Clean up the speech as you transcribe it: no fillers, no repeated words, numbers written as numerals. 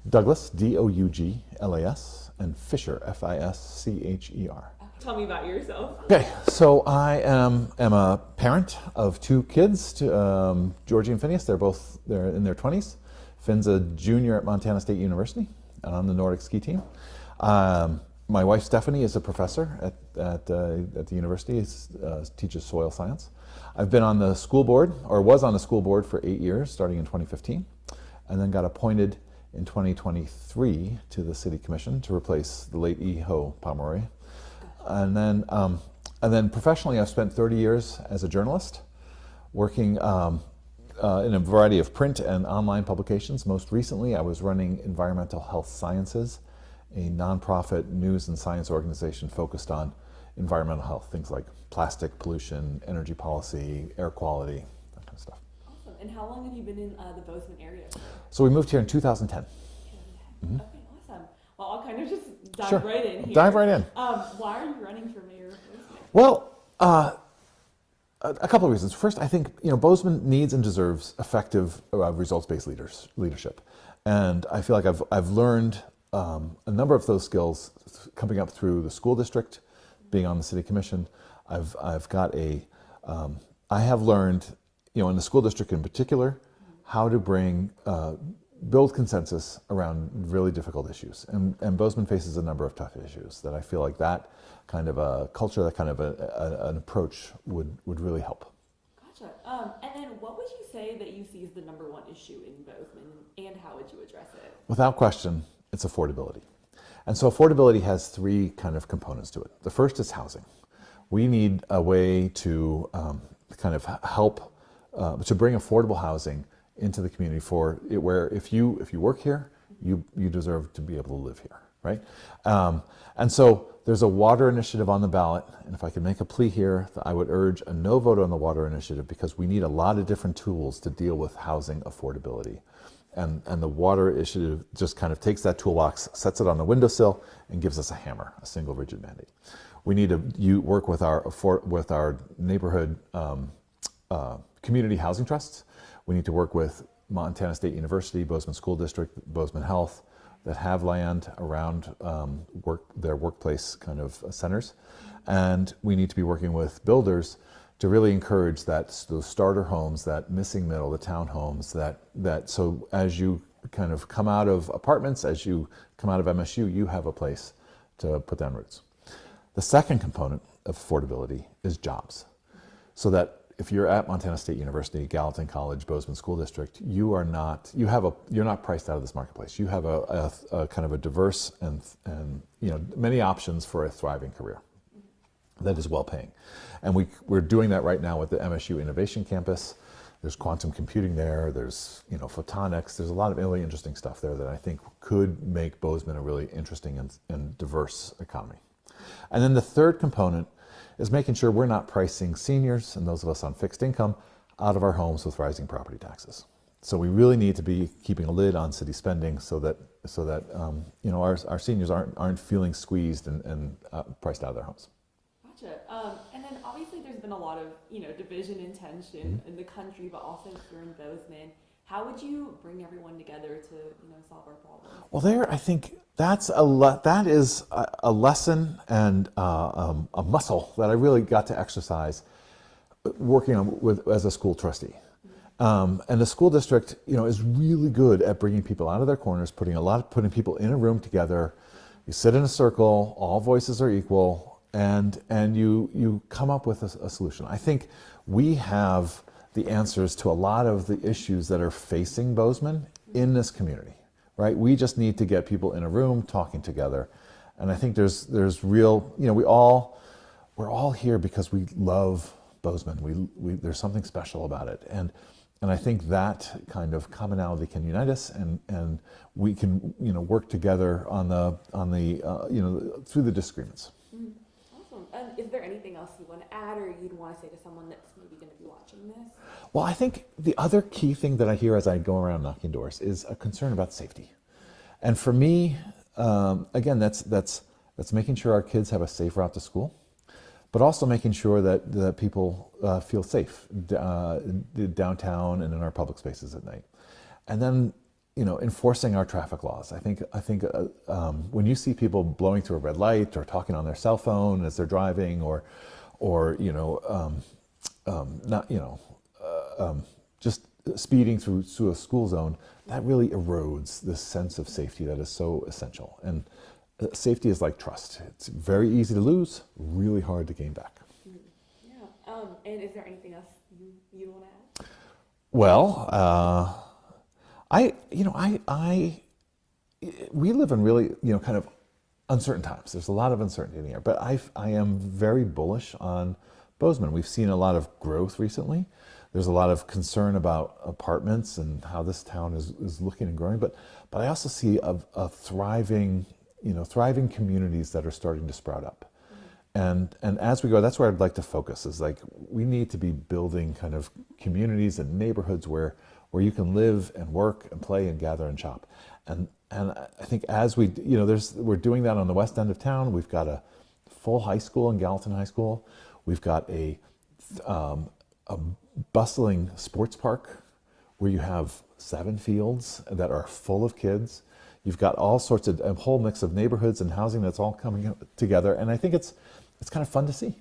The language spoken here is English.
Douglas, Douglas, and Fischer, Fischer. Tell me about yourself. Okay, so I am a parent of two kids, Georgie and Phineas. They're in their 20s. Finn's a junior at Montana State University and on the Nordic ski team. My wife Stephanie is a professor at the university, teaches soil science. I've been on the school board, or was on the school board for 8 years, starting in 2015, and then got appointed in 2023 to the city commission to replace the late E. Ho Pomeroy. And then professionally, I've spent 30 years as a journalist, working in a variety of print and online publications. Most recently, I was running Environmental Health Sciences, a nonprofit news and science organization focused on environmental health, things like plastic pollution, energy policy, air quality, that kind of stuff. Awesome. And how long have you been in the Bozeman area? So we moved here in 2010. Mm-hmm. Okay, awesome. Well, I'll kind of just dive Sure. right in here. Dive right in. Why are you running for mayor of Bozeman? Well, a couple of reasons. First, I think Bozeman needs and deserves effective results-based leadership, and I feel like I've learned a number of those skills coming up through the school district, being on the city commission. I have learned, in the school district in particular, how to build consensus around really difficult issues. And Bozeman faces a number of tough issues that I feel like that kind of a culture, that kind of an approach would really help. Gotcha. And then what would you say that you see as the number one issue in Bozeman, and how would you address it? Without question, it's affordability. And so affordability has three kind of components to it. The first is housing. We need a way to kind of help to bring affordable housing into the community where if you work here, you deserve to be able to live here, right? And so there's a water initiative on the ballot, and if I could make a plea here, I would urge a no vote on the water initiative, because we need a lot of different tools to deal with housing affordability. And the water initiative just kind of takes that toolbox, sets it on the windowsill, and gives us a hammer, a single rigid mandate. We need to work with our neighborhood community housing trusts. We need to work with Montana State University, Bozeman School District, Bozeman Health, that have land around their workplace kind of centers. And we need to be working with builders to really encourage those starter homes, that missing middle, the townhomes, that so as you kind of come out of apartments, as you come out of MSU, you have a place to put down roots. The second component of affordability is jobs. So that if you're at Montana State University, Gallatin College, Bozeman School District, you're not priced out of this marketplace. You have a kind of a diverse and many options for a thriving career that is well paying. And we're doing that right now with the MSU Innovation Campus. There's quantum computing there, there's photonics, there's a lot of really interesting stuff there that I think could make Bozeman a really interesting and diverse economy. And then the third component is making sure we're not pricing seniors and those of us on fixed income out of our homes with rising property taxes. So we really need to be keeping a lid on city spending so that our seniors aren't feeling squeezed and priced out of their homes. Gotcha. And then obviously there's been a lot of division and tension in the country, but also here in Bozeman. How would you bring everyone together to solve our problems? Well, I think that is a lesson and a muscle that I really got to exercise working on as a school trustee. And the school district, is really good at bringing people out of their corners, putting people in a room together. You sit in a circle, all voices are equal, and you come up with a solution. I think we have the answers to a lot of the issues that are facing Bozeman in this community, right? We just need to get people in a room talking together. And I think there's real, we're all here because we love Bozeman. There's something special about it. And I think that kind of commonality can unite us, and we can, work together through the disagreements. Awesome. And is there anything else you want to add, or you'd want to say to someone that's maybe going to be watching this? Well, I think the other key thing that I hear as I go around knocking doors is a concern about safety. And for me, again, that's making sure our kids have a safe route to school, but also making sure that people feel safe downtown and in our public spaces at night. And then, enforcing our traffic laws. I think when you see people blowing through a red light or talking on their cell phone as they're driving, or not just speeding through a school zone, that really erodes this sense of safety that is so essential. And safety is like trust. It's very easy to lose, really hard to gain back. Yeah. And is there anything else you want to add? Well, we live in really, kind of uncertain times. There's a lot of uncertainty in the air, but I am very bullish on Bozeman. We've seen a lot of growth recently. There's a lot of concern about apartments and how this town is looking and growing, but I also see a thriving communities that are starting to sprout up. And as we go, that's where I'd like to focus, is like we need to be building kind of communities and neighborhoods where you can live and work and play and gather and shop. And I think as we're doing that on the west end of town. We've got a full high school in Gallatin High School. We've got a bustling sports park where you have 7 fields that are full of kids. You've got all sorts of a whole mix of neighborhoods and housing that's all coming together, and I think it's kind of fun to see.